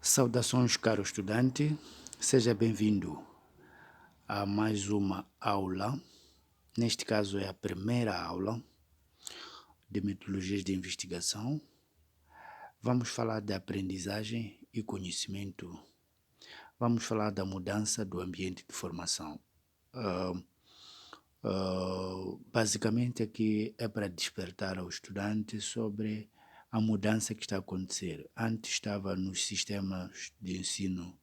Saudações, caro estudante, seja bem-vindo a mais uma aula. Neste caso, é a primeira aula de metodologias de investigação. Vamos falar de aprendizagem e conhecimento. Vamos falar da mudança do ambiente de formação. Basicamente, aqui é para despertar ao estudante sobre a mudança que está a acontecer. Antes estava nos sistemas de ensino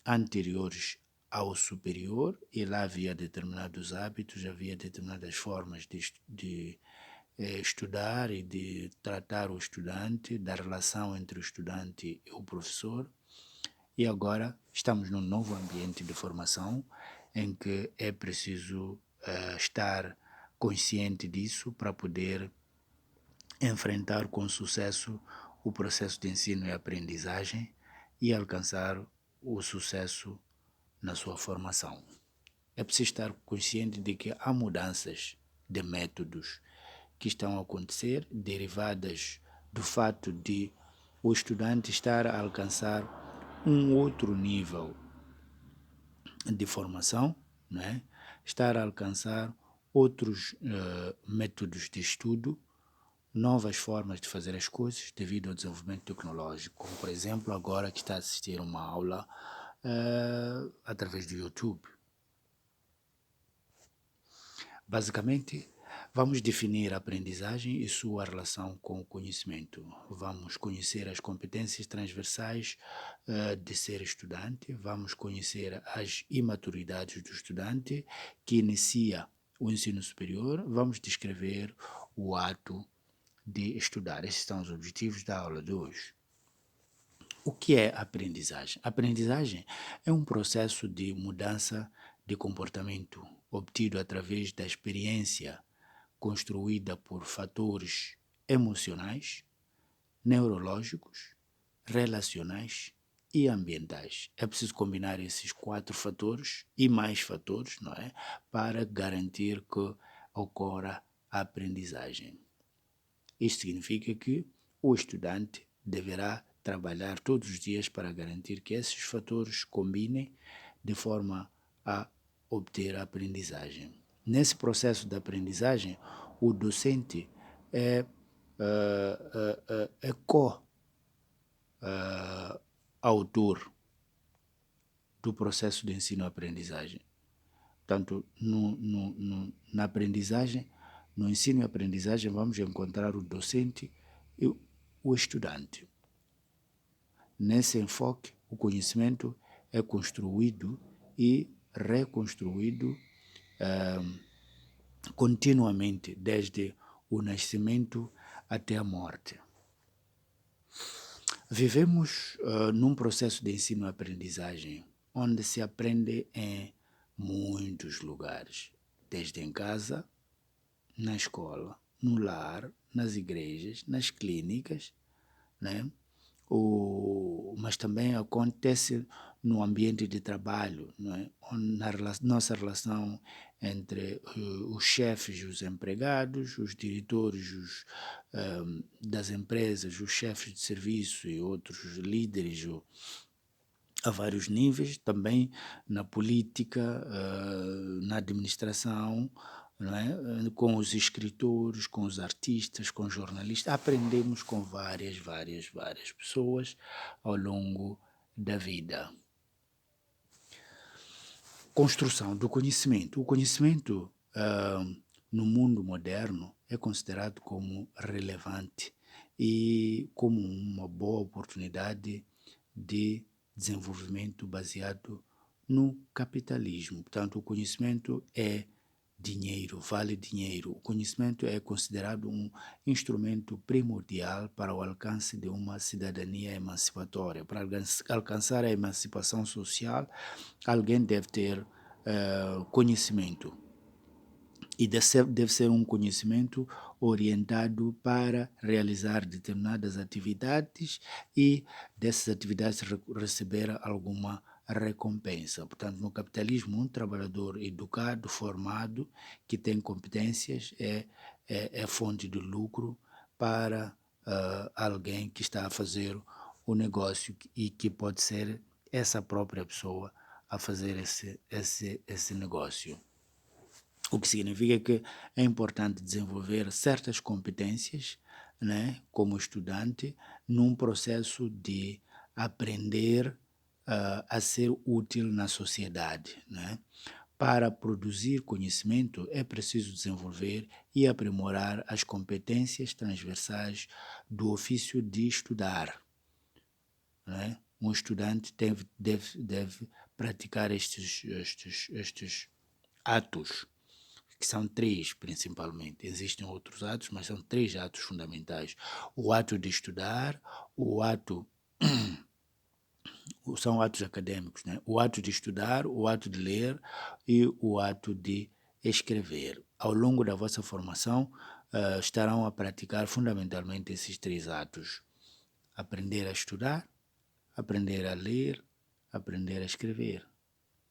anteriores ao superior, e lá havia determinados hábitos, havia determinadas formas de estudar e de tratar o estudante, da relação entre o estudante e o professor. E agora estamos num novo ambiente de formação em que é preciso estar consciente disso para poder enfrentar com sucesso o processo de ensino e aprendizagem e alcançar o sucesso na sua formação. É preciso estar consciente de que há mudanças de métodos que estão a acontecer, derivadas do fato de o estudante estar a alcançar um outro nível de formação, né? Estar a alcançar outros métodos de estudo, novas formas de fazer as coisas devido ao desenvolvimento tecnológico, como por exemplo agora que está a assistir uma aula através do YouTube. Basicamente, vamos definir a aprendizagem e sua relação com o conhecimento. Vamos conhecer as competências transversais de ser estudante, vamos conhecer as imaturidades do estudante que inicia o ensino superior, vamos descrever o ato de estudar. Esses são os objetivos da aula de hoje. O que é aprendizagem? Aprendizagem é um processo de mudança de comportamento obtido através da experiência construída por fatores emocionais, neurológicos, relacionais e ambientais. É preciso combinar esses 4 fatores e mais fatores, não é? Para garantir que ocorra a aprendizagem. Isto significa que o estudante deverá trabalhar todos os dias para garantir que esses fatores combinem de forma a obter a aprendizagem. Nesse processo de aprendizagem, o docente é co-autor do processo de ensino-aprendizagem. Portanto, na aprendizagem, no ensino e aprendizagem, vamos encontrar o docente e o estudante. Nesse enfoque, o conhecimento é construído e reconstruído continuamente, desde o nascimento até a morte. Vivemos num processo de ensino e aprendizagem onde se aprende em muitos lugares, desde em casa, na escola, no lar, nas igrejas, nas clínicas, né? Mas também acontece no ambiente de trabalho, não é? Na nossa relação entre os chefes e os empregados, os diretores das empresas, os chefes de serviço e outros líderes a vários níveis, também na política, na administração, não é? Com os escritores, com os artistas, com os jornalistas. Aprendemos com várias pessoas ao longo da vida. Construção do conhecimento. O conhecimento no mundo moderno é considerado como relevante e como uma boa oportunidade de desenvolvimento baseado no capitalismo. Portanto, o conhecimento é dinheiro, vale dinheiro. O conhecimento é considerado um instrumento primordial para o alcance de uma cidadania emancipatória. Para alcançar a emancipação social, alguém deve ter conhecimento. E deve ser um conhecimento orientado para realizar determinadas atividades e dessas atividades receber alguma recompensa. Portanto, no capitalismo, um trabalhador educado, formado, que tem competências, é fonte de lucro para alguém que está a fazer o negócio e que pode ser essa própria pessoa a fazer esse negócio. O que significa que é importante desenvolver certas competências, né, como estudante, num processo de aprender a ser útil na sociedade, né? Para produzir conhecimento, é preciso desenvolver e aprimorar as competências transversais do ofício de estudar, né? Um estudante deve praticar estes atos, que são três principalmente. Existem outros atos, mas são três atos fundamentais. O ato de estudar, o ato são atos acadêmicos, né? O ato de estudar, o ato de ler e o ato de escrever. Ao longo da vossa formação, estarão a praticar fundamentalmente esses três atos: aprender a estudar, aprender a ler, aprender a escrever.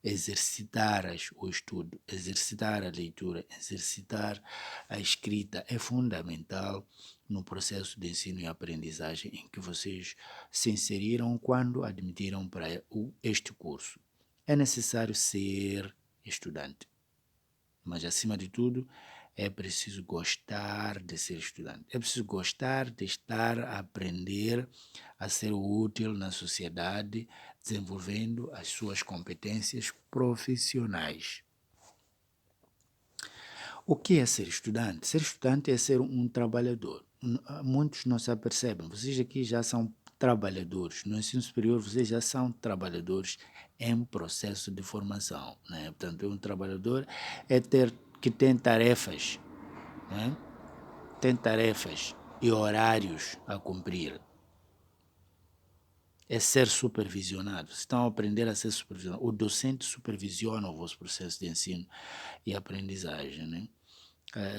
Exercitar o estudo, exercitar a leitura, exercitar a escrita é fundamental no processo de ensino e aprendizagem em que vocês se inseriram quando admitiram para este curso. É necessário ser estudante, mas acima de tudo é preciso gostar de ser estudante. É preciso gostar de estar a aprender a ser útil na sociedade, desenvolvendo as suas competências profissionais. O que é ser estudante? Ser estudante é ser um trabalhador. Muitos não se apercebem. Vocês aqui já são trabalhadores. No ensino superior, vocês já são trabalhadores em processo de formação, né? Portanto, um trabalhador é que tem tarefas, né? Tem tarefas e horários a cumprir. É ser supervisionado. Vocês estão a aprender a ser supervisionado. O docente supervisiona o vosso processo de ensino e aprendizagem, né?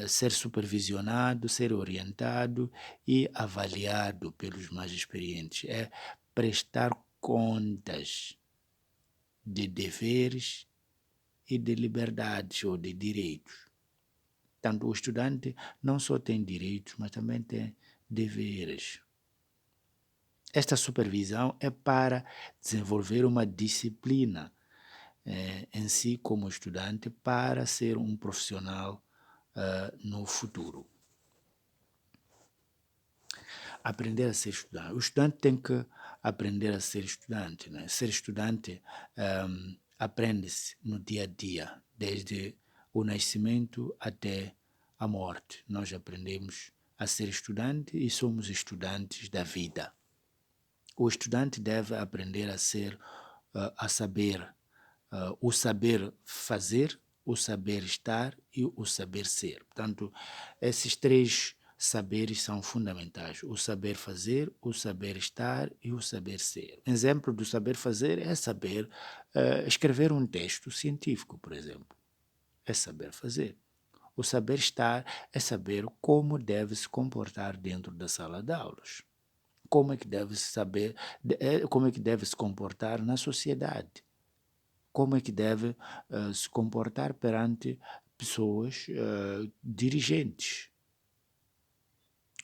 Ser supervisionado, ser orientado e avaliado pelos mais experientes. É prestar contas de deveres e de liberdades ou de direitos. Tanto o estudante não só tem direitos, mas também tem deveres. Esta supervisão é para desenvolver uma disciplina em si como estudante para ser um profissional no futuro. Aprender a ser estudante. O estudante tem que aprender a ser estudante, né? Ser estudante aprende-se no dia a dia, desde o nascimento até a morte. Nós aprendemos a ser estudante e somos estudantes da vida. O estudante deve aprender a ser, a saber, o saber fazer, o saber estar e o saber ser. Portanto, esses três saberes são fundamentais: o saber fazer, o saber estar e o saber ser. Exemplo do saber fazer é saber escrever um texto científico, por exemplo. É saber fazer. O saber estar é saber como deve se comportar dentro da sala de aulas. Como é que deve se saber, como é que deve se comportar na sociedade. Como é que deve se comportar perante pessoas dirigentes.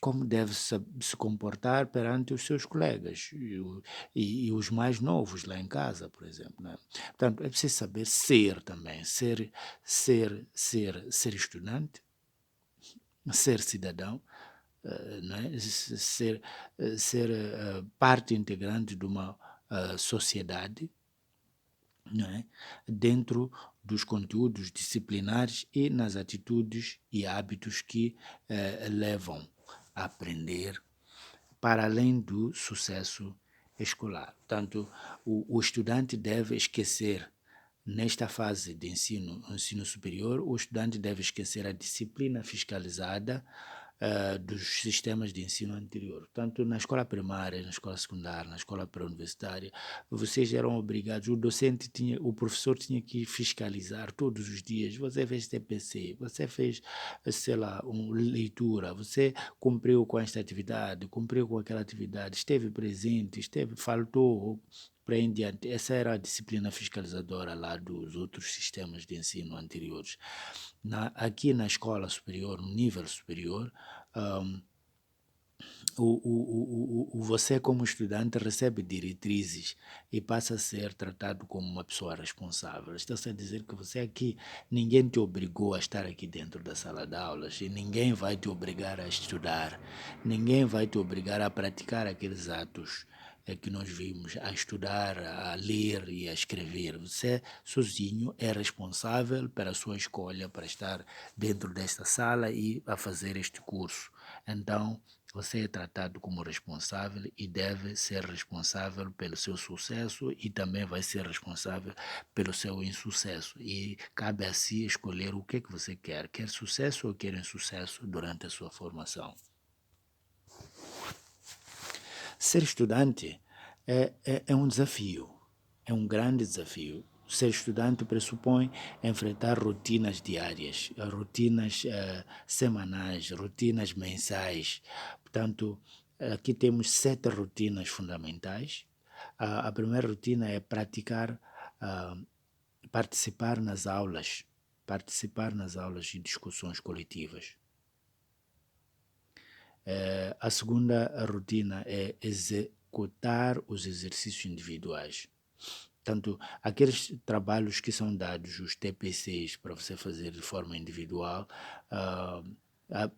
Como deve se comportar perante os seus colegas e os mais novos lá em casa, por exemplo. Né? Portanto, é preciso saber ser também, ser estudante, ser cidadão, não é? ser parte integrante de uma sociedade, não é? Dentro dos conteúdos disciplinares e nas atitudes e hábitos que levam a aprender para além do sucesso escolar. Portanto, o estudante deve esquecer, nesta fase de ensino superior, o estudante deve esquecer a disciplina fiscalizada dos sistemas de ensino anterior. Tanto na escola primária, na escola secundária, na escola pré-universitária, vocês eram obrigados, o professor tinha que fiscalizar todos os dias. Você fez TPC, você fez, sei lá, leitura, você cumpriu com esta atividade, cumpriu com aquela atividade, esteve presente, faltou, para em diante. Essa era a disciplina fiscalizadora lá dos outros sistemas de ensino anteriores. Aqui na escola superior, no nível superior, você como estudante recebe diretrizes e passa a ser tratado como uma pessoa responsável. Está-se a dizer que você aqui, ninguém te obrigou a estar aqui dentro da sala de aulas e ninguém vai te obrigar a estudar, ninguém vai te obrigar a praticar aqueles atos que nós vimos, a estudar, a ler e a escrever. Você sozinho é responsável pela sua escolha para estar dentro desta sala e a fazer este curso. Então, você é tratado como responsável e deve ser responsável pelo seu sucesso e também vai ser responsável pelo seu insucesso. E cabe a si escolher o que é que você quer. Quer sucesso ou quer insucesso durante a sua formação. Ser estudante é um desafio, é um grande desafio. Ser estudante pressupõe enfrentar rotinas diárias, rotinas semanais, rotinas mensais. Portanto, aqui temos 7 rotinas fundamentais. A primeira rotina é praticar, ah, participar nas aulas e discussões coletivas. A segunda rotina é executar os exercícios individuais. Tanto aqueles trabalhos que são dados, os TPCs, para você fazer de forma individual,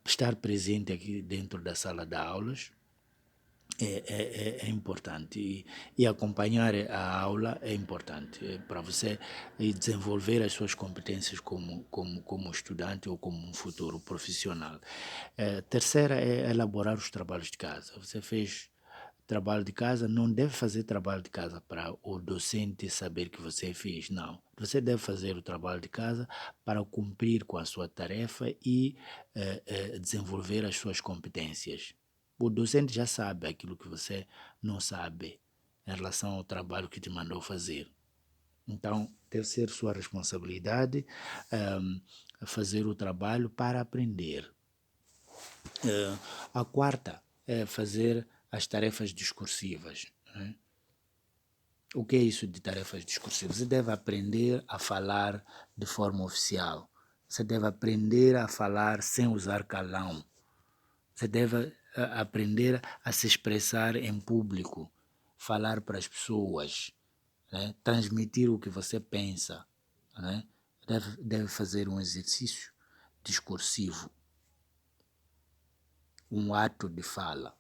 estar presente aqui dentro da sala de aulas é importante e acompanhar a aula é importante para você desenvolver as suas competências como estudante ou como um futuro profissional. Terceira é elaborar os trabalhos de casa. Você fez trabalho de casa, não deve fazer trabalho de casa para o docente saber que você fez, não. Você deve fazer o trabalho de casa para cumprir com a sua tarefa e desenvolver as suas competências. O docente já sabe aquilo que você não sabe em relação ao trabalho que te mandou fazer. Então, deve ser sua responsabilidade fazer o trabalho para aprender. A quarta é fazer as tarefas discursivas. Né? O que é isso de tarefas discursivas? Você deve aprender a falar de forma oficial. Você deve aprender a falar sem usar calão. Você deve aprender a se expressar em público, falar para as pessoas, né? Transmitir o que você pensa. Né? Deve fazer um exercício discursivo, um ato de fala.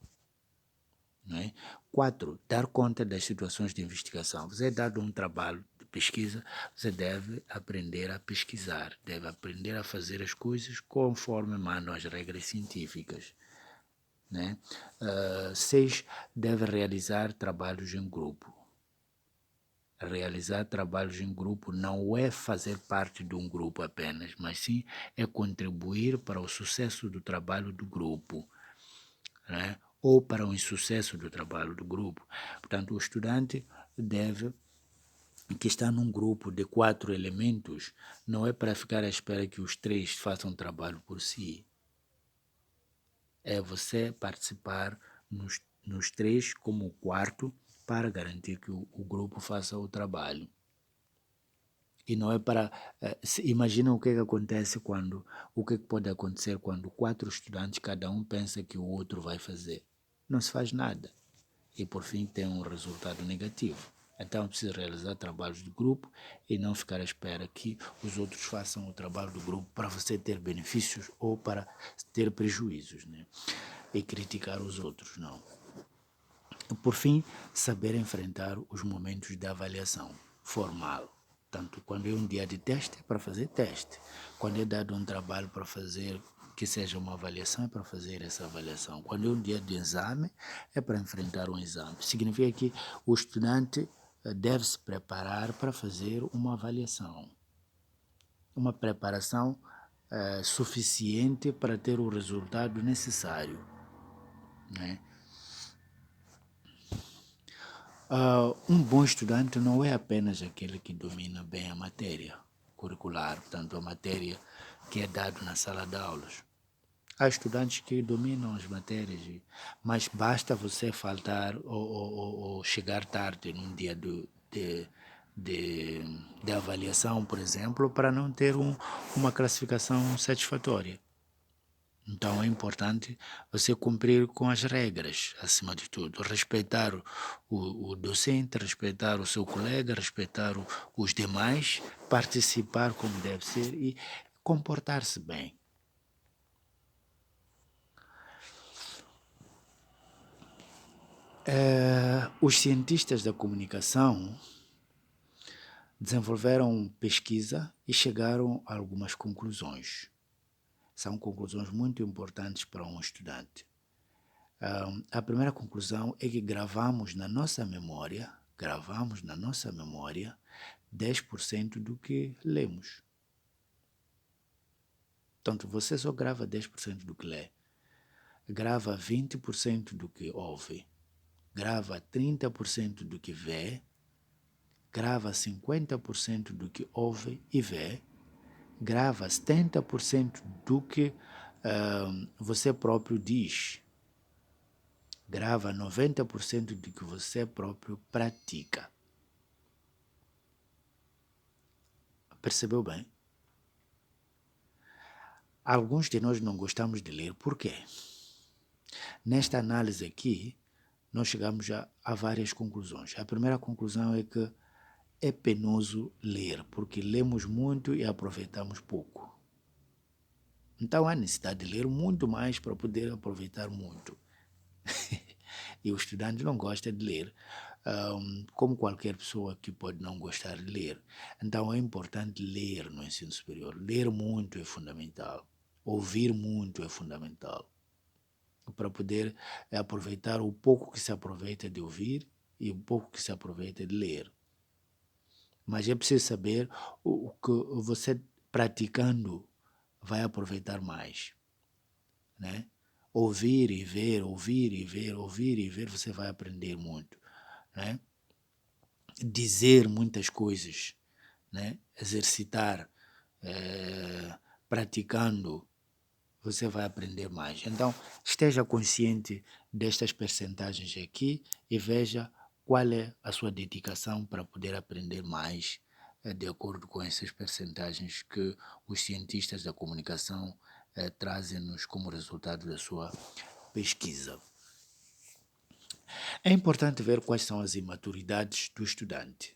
Né? 4. Dar conta das situações de investigação. Você é dado um trabalho de pesquisa, você deve aprender a pesquisar, deve aprender a fazer as coisas conforme mandam as regras científicas. Né? 6. Deve realizar trabalhos em grupo. Realizar trabalhos em grupo não é fazer parte de um grupo apenas, mas sim é contribuir para o sucesso do trabalho do grupo. Né? Ou para o insucesso do trabalho do grupo. Portanto, o estudante deve, que está num grupo de 4 elementos, não é para ficar à espera que os 3 façam trabalho por si. É você participar nos 3 como o quarto para garantir que o grupo faça o trabalho. E não é para... imagina o que acontece o que pode acontecer quando 4 estudantes, cada um pensa que o outro vai fazer. Não se faz nada. E por fim tem um resultado negativo. Então precisa realizar trabalhos de grupo e não ficar à espera que os outros façam o trabalho do grupo para você ter benefícios ou para ter prejuízos, né? E criticar os outros, não. Por fim, saber enfrentar os momentos de avaliação formal. Tanto quando é um dia de teste, é para fazer teste. Quando é dado um trabalho para fazer, que seja uma avaliação, é para fazer essa avaliação. Quando é um dia de exame, é para enfrentar um exame. Significa que o estudante deve se preparar para fazer uma avaliação. Uma preparação suficiente para ter o resultado necessário. Né? Um bom estudante não é apenas aquele que domina bem a matéria curricular, portanto, a matéria que é dada na sala de aulas. Há estudantes que dominam as matérias, mas basta você faltar ou chegar tarde num dia de avaliação, por exemplo, para não ter uma classificação satisfatória. Então é importante você cumprir com as regras, acima de tudo. Respeitar o docente, respeitar o seu colega, respeitar os demais, participar como deve ser e comportar-se bem. Os cientistas da comunicação desenvolveram pesquisa e chegaram a algumas conclusões. São conclusões muito importantes para um estudante. A primeira conclusão é que gravamos na nossa memória 10% do que lemos. Portanto, você só grava 10% do que lê. Grava 20% do que ouve. Grava 30% do que vê. Grava 50% do que ouve e vê. Grava 70% do que você próprio diz. Grava 90% do que você próprio pratica. Percebeu bem? Alguns de nós não gostamos de ler. Por quê? Nesta análise aqui, nós chegamos a várias conclusões. A primeira conclusão é que é penoso ler, porque lemos muito e aproveitamos pouco. Então há necessidade de ler muito mais para poder aproveitar muito. E o estudante não gosta de ler, como qualquer pessoa que pode não gostar de ler. Então é importante ler no ensino superior. Ler muito é fundamental. Ouvir muito é fundamental. Para poder aproveitar o pouco que se aproveita de ouvir e o pouco que se aproveita de ler. Mas é preciso saber o que você praticando vai aproveitar mais, né? Ouvir e ver, ouvir e ver, ouvir e ver, você vai aprender muito, né? Dizer muitas coisas, né? Exercitar, praticando, você vai aprender mais. Então, esteja consciente destas percentagens aqui e veja qual é a sua dedicação para poder aprender mais de acordo com essas percentagens que os cientistas da comunicação trazem-nos como resultado da sua pesquisa. É importante ver quais são as imaturidades do estudante.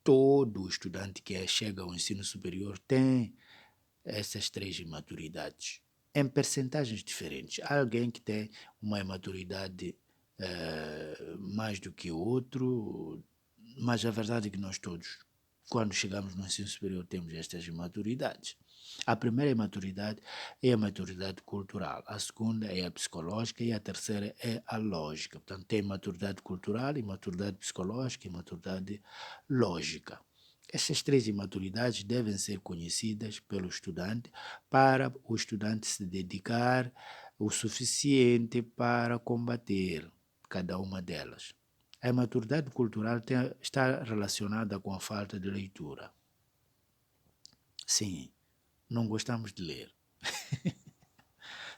Todo estudante que chega ao ensino superior tem essas três imaturidades, em percentagens diferentes. Há alguém que tem uma imaturidade mais do que o outro, mas a verdade é que nós todos, quando chegamos no ensino superior, temos estas imaturidades. A primeira imaturidade é a maturidade cultural, a segunda é a psicológica e a terceira é a lógica. Portanto, tem maturidade cultural, imaturidade psicológica e maturidade lógica. Essas três imaturidades devem ser conhecidas pelo estudante para o estudante se dedicar o suficiente para combater cada uma delas. A imaturidade cultural está relacionada com a falta de leitura. Sim, não gostamos de ler.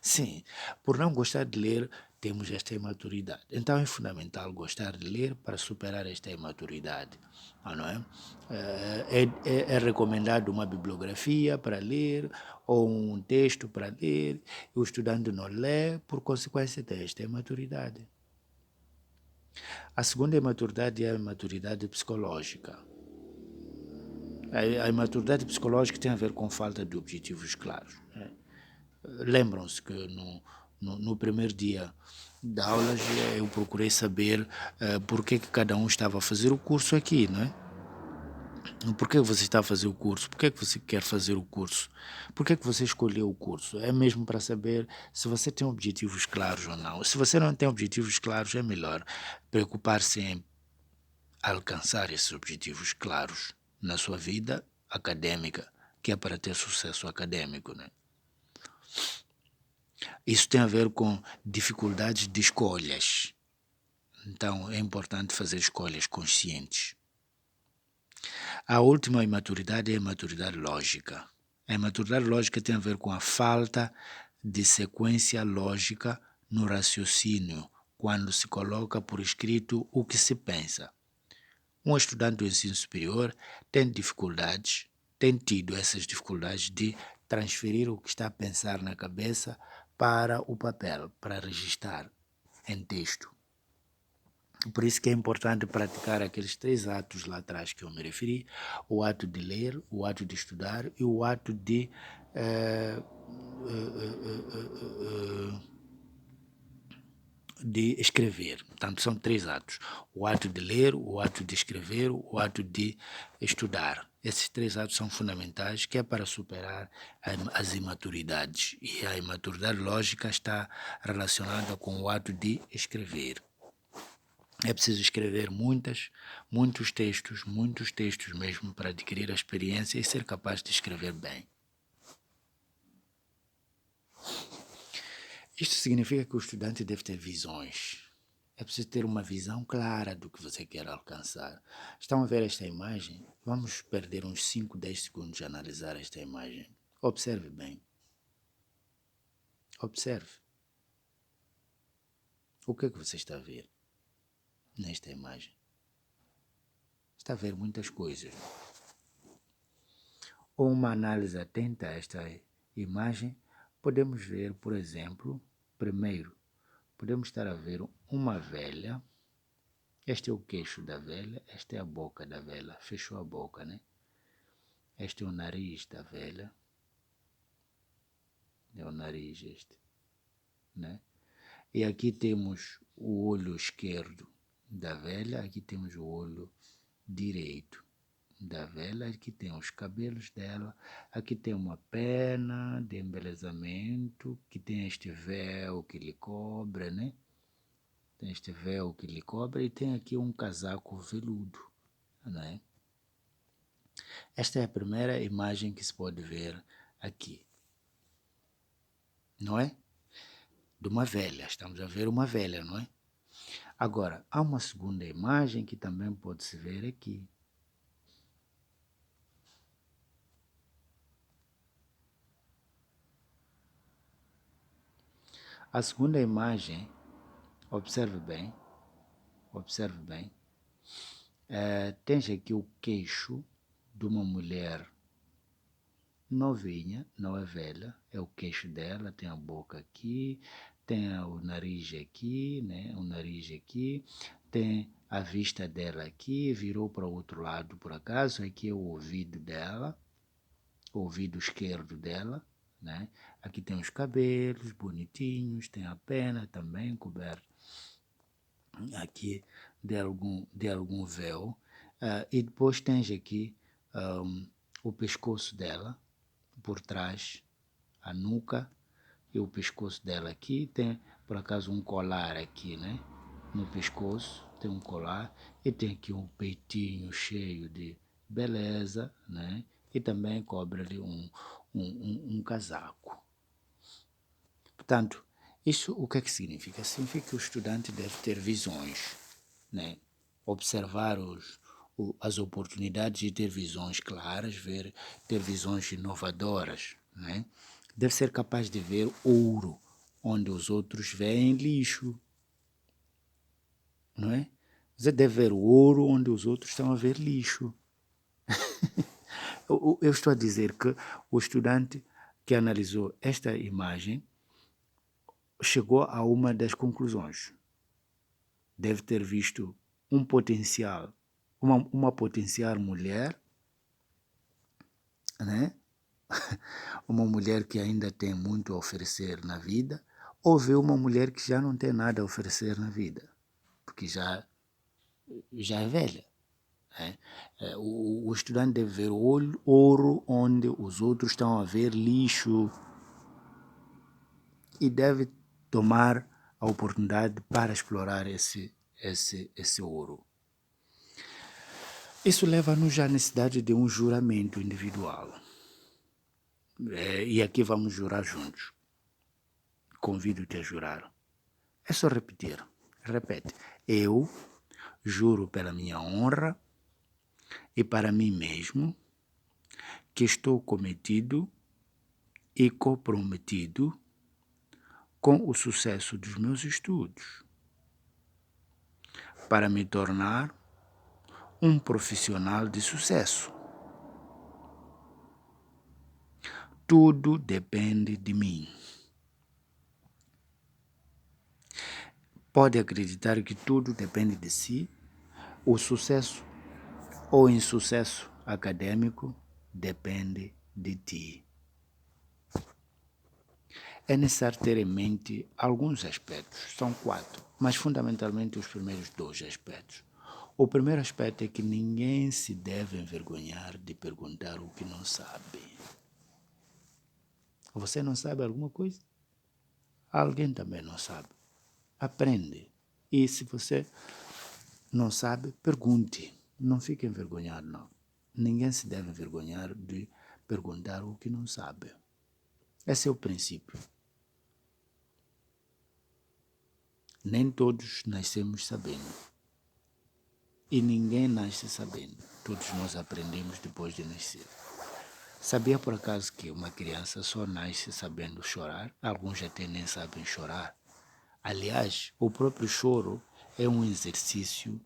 Sim, por não gostar de ler, temos esta imaturidade. Então é fundamental gostar de ler para superar esta imaturidade. Não é? É recomendado uma bibliografia para ler ou um texto para ler, e o estudante não lê, por consequência desta imaturidade. A segunda imaturidade é a imaturidade psicológica. A imaturidade psicológica tem a ver com falta de objetivos claros. Né? Lembram-se que no primeiro dia da aula eu procurei saber por que cada um estava a fazer o curso aqui, não é? Por que você está a fazer o curso? Por que você quer fazer o curso? Por que você escolheu o curso? É mesmo para saber se você tem objetivos claros ou não. Se você não tem objetivos claros, é melhor preocupar-se em alcançar esses objetivos claros na sua vida acadêmica, que é para ter sucesso acadêmico, né? Isso tem a ver com dificuldades de escolhas. Então, é importante fazer escolhas conscientes. A última imaturidade é a imaturidade lógica. A imaturidade lógica tem a ver com a falta de sequência lógica no raciocínio, quando se coloca por escrito o que se pensa. Um estudante do ensino superior tem tido essas dificuldades de transferir o que está a pensar na cabeça para o papel, para registrar em texto. Por isso que é importante praticar aqueles 3 atos lá atrás que eu me referi: o ato de ler, o ato de estudar e o ato de escrever. Portanto, são 3 atos: o ato de ler, o ato de escrever, o ato de estudar. Esses 3 atos são fundamentais, que é para superar as imaturidades. E a imaturidade lógica está relacionada com o ato de escrever. É preciso escrever muitos textos mesmo, para adquirir a experiência e ser capaz de escrever bem. Isto significa que o estudante deve ter visões. É preciso ter uma visão clara do que você quer alcançar. Estão a ver esta imagem? Vamos perder uns 5, 10 segundos a analisar esta imagem. Observe bem. Observe. O que é que você está a ver nesta imagem? Está a ver muitas coisas. Ou uma análise atenta a esta imagem, podemos ver, por exemplo, primeiro, podemos estar a ver uma velha. Este é o queixo da velha, esta é a boca da velha, fechou a boca, né? Este é o nariz da velha, é o nariz este, né? E aqui temos o olho esquerdo da velha, aqui temos o olho direito da velha, aqui tem os cabelos dela, aqui tem uma pena de embelezamento, que tem este véu que lhe cobre, né? Tem este véu que lhe cobre e tem aqui um casaco veludo, né? Esta é a primeira imagem que se pode ver aqui, não é? De uma velha, estamos a ver uma velha, não é? Agora, há uma segunda imagem que também pode-se ver aqui. A segunda imagem, observe bem, tens aqui o queixo de uma mulher novinha, não é velha, é o queixo dela, tem a boca aqui, tem o nariz aqui, né? O nariz aqui, tem a vista dela aqui, virou para o outro lado por acaso, aqui é o ouvido dela, o ouvido esquerdo dela, né? Aqui tem os cabelos bonitinhos, tem a pena também coberta aqui de algum véu, e depois tens aqui o pescoço dela por trás, a nuca e o pescoço dela aqui. Tem por acaso um colar aqui, né? No pescoço tem um colar e tem aqui um peitinho cheio de beleza, né? E também cobre ali um casaco. Portanto, isso o que é que significa? Significa que o estudante deve ter visões, né? Observar as oportunidades e ter visões claras, ter visões inovadoras, né? Deve ser capaz de ver ouro onde os outros veem lixo, não é? Você deve ver ouro onde os outros estão a ver lixo. Eu estou a dizer que o estudante que analisou esta imagem chegou a uma das conclusões. Deve ter visto um potencial, uma potencial mulher, né? Uma mulher que ainda tem muito a oferecer na vida, ou ver uma mulher que já não tem nada a oferecer na vida, porque já é velha. Né? O estudante deve ver ouro onde os outros estão a ver lixo e deve tomar a oportunidade para explorar esse ouro. Isso leva-nos à necessidade de um juramento individual. E aqui vamos jurar juntos. Convido-te a jurar. É só repetir. Repete. Eu juro pela minha honra e para mim mesmo que estou cometido e comprometido com o sucesso dos meus estudos, para me tornar um profissional de sucesso. tudo depende de mim. Pode acreditar que tudo depende de si. O sucesso ou insucesso acadêmico depende de ti. É necessário ter em mente alguns aspectos, são 4, mas fundamentalmente os primeiros 2 aspectos. O primeiro aspecto é que ninguém se deve envergonhar de perguntar o que não sabe. Você não sabe alguma coisa? Alguém também não sabe. Aprende. E se você não sabe, pergunte. Não fique envergonhado, não. Ninguém se deve envergonhar de perguntar o que não sabe. Esse é o princípio. Nem todos nascemos sabendo. E ninguém nasce sabendo. Todos nós aprendemos depois de nascer. Sabia por acaso que uma criança só nasce sabendo chorar? Alguns até nem sabem chorar. Aliás, o próprio choro é um exercício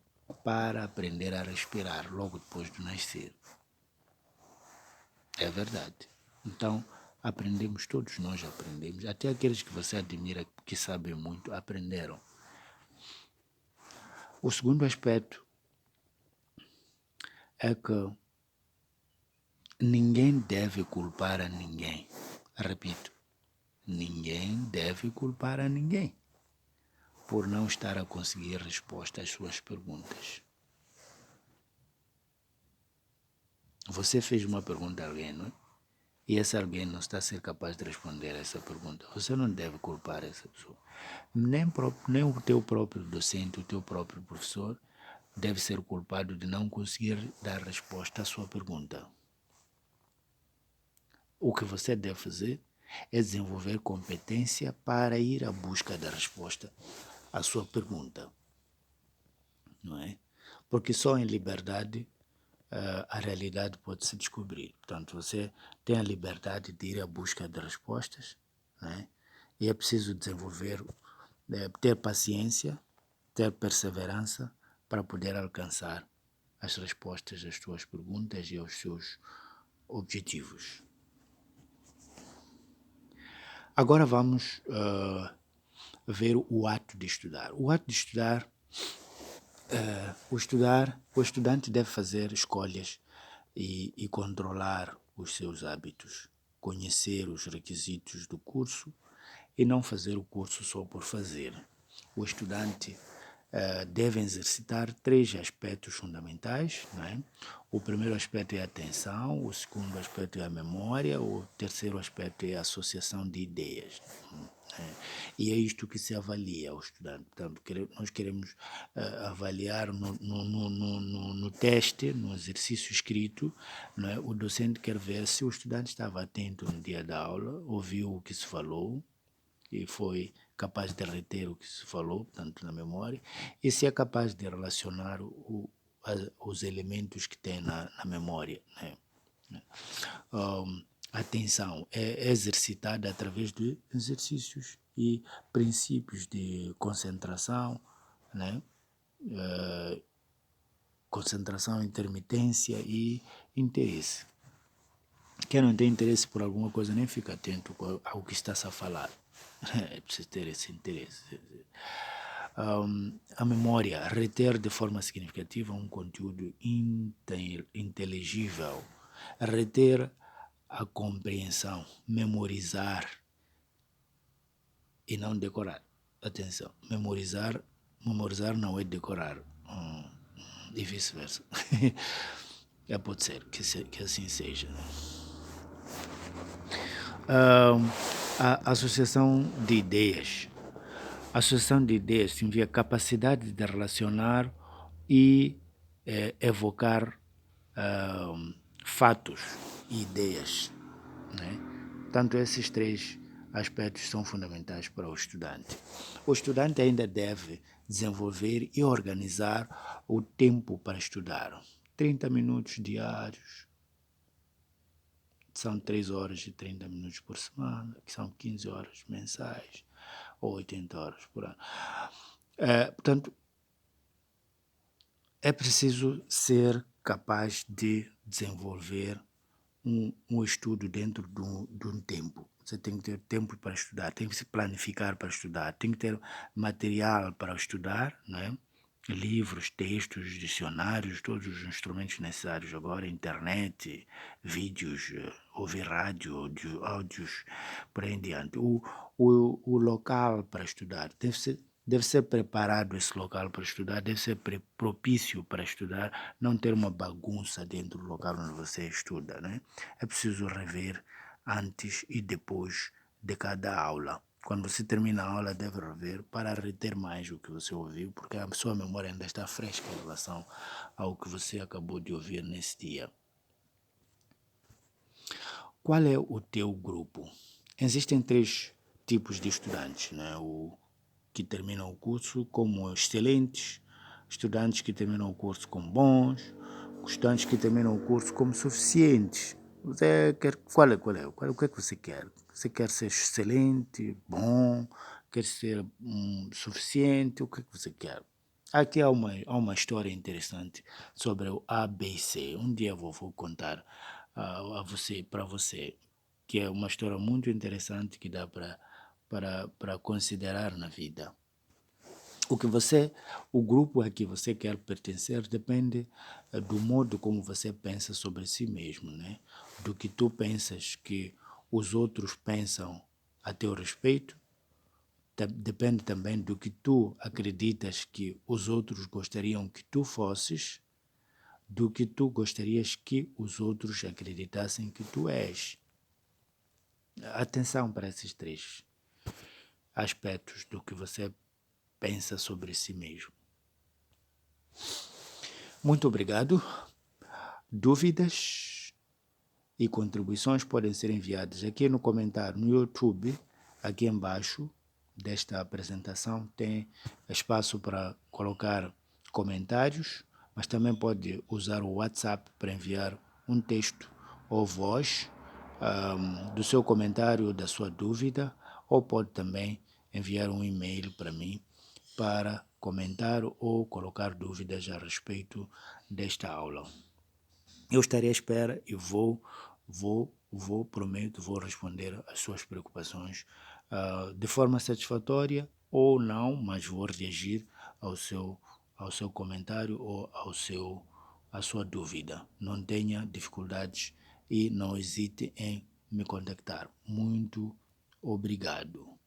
para aprender a respirar logo depois de nascer. É verdade. Então, aprendemos, todos nós aprendemos. Até aqueles que você admira, que sabem muito, aprenderam. O segundo aspecto é que ninguém deve culpar a ninguém. Repito, ninguém deve culpar a ninguém por não estar a conseguir resposta às suas perguntas. Você fez uma pergunta a alguém, não é? E esse alguém não está a ser capaz de responder a essa pergunta. Você não deve culpar essa pessoa. Nem o teu próprio docente, o teu próprio professor deve ser culpado de não conseguir dar resposta à sua pergunta. O que você deve fazer é desenvolver competência para ir à busca da resposta à sua pergunta. Não é? Porque só em liberdade a realidade pode se descobrir. Portanto, você tem a liberdade de ir à busca de respostas, né? E é preciso desenvolver, ter paciência, ter perseverança para poder alcançar as respostas às suas perguntas e aos seus objetivos. Agora vamos ver o ato de estudar. O ato de estudar, o estudante deve fazer escolhas e controlar os seus hábitos, conhecer os requisitos do curso e não fazer o curso só por fazer. O estudante deve exercitar 3 aspectos fundamentais, não é? O primeiro aspecto é a atenção, o segundo aspecto é a memória, o terceiro aspecto é a associação de ideias. E é isto que se avalia ao estudante. Portanto, nós queremos avaliar no teste, no exercício escrito, não é? O docente quer ver se o estudante estava atento no dia da aula, ouviu o que se falou e foi capaz de reter o que se falou, portanto, na memória, e se é capaz de relacionar os elementos que tem na memória, né? A atenção é exercitada através de exercícios e princípios de concentração, né? Concentração, intermitência e interesse. Quem não tem interesse por alguma coisa nem fica atento ao que está-se a falar. É preciso ter esse interesse. A memória, reter de forma significativa um conteúdo inteligível, reter a compreensão, memorizar e não decorar. Atenção, memorizar não é decorar, e vice-versa. Pode ser que assim seja. A associação de ideias. A associação de ideias significa capacidade de relacionar e evocar fatos e ideias, né? Tanto esses 3 aspectos são fundamentais para o estudante. O estudante ainda deve desenvolver e organizar o tempo para estudar. 30 minutos diários, são 3 horas e 30 minutos por semana, que são 15 horas mensais, ou 80 horas por ano. Portanto, é preciso ser capaz de desenvolver um estudo dentro de um tempo. Você tem que ter tempo para estudar, tem que se planificar para estudar, tem que ter material para estudar, né? Livros, textos, dicionários, todos os instrumentos necessários agora, internet, vídeos, ouvir rádio, áudios, por aí em diante. O local para estudar deve ser preparado esse local para estudar, deve ser propício para estudar, não ter uma bagunça dentro do local onde você estuda, né? É preciso rever antes e depois de cada aula. Quando você termina a aula, deve rever para reter mais o que você ouviu, porque a sua memória ainda está fresca em relação ao que você acabou de ouvir nesse dia. Qual é o teu grupo? Existem três tipos de estudantes, né? O que terminam o curso como excelentes, estudantes que terminam o curso como bons, estudantes que terminam o curso como suficientes. Você quer, o que é que você quer? Você quer ser excelente, bom, quer ser suficiente, o que é que você quer? Aqui há uma história interessante sobre o ABC. Um dia eu vou contar a você, para você, que é uma história muito interessante que dá para considerar na vida. O grupo a que você quer pertencer depende do modo como você pensa sobre si mesmo, né? Do que tu pensas que os outros pensam a teu respeito, depende também do que tu acreditas que os outros gostariam que tu fosses, do que tu gostarias que os outros acreditassem que tu és. Atenção para esses três aspectos do que você pensa sobre si mesmo. Muito obrigado. Dúvidas e contribuições podem ser enviadas aqui no comentário no YouTube, aqui embaixo desta apresentação tem espaço para colocar comentários, mas também pode usar o WhatsApp para enviar um texto ou voz do seu comentário, da sua dúvida, ou pode também enviar um e-mail para mim para comentar ou colocar dúvidas a respeito desta aula. Eu estarei à espera e prometo, vou responder às suas preocupações de forma satisfatória ou não, mas vou reagir ao seu comentário ou à sua dúvida. Não tenha dificuldades e não hesite em me contactar. Muito obrigado.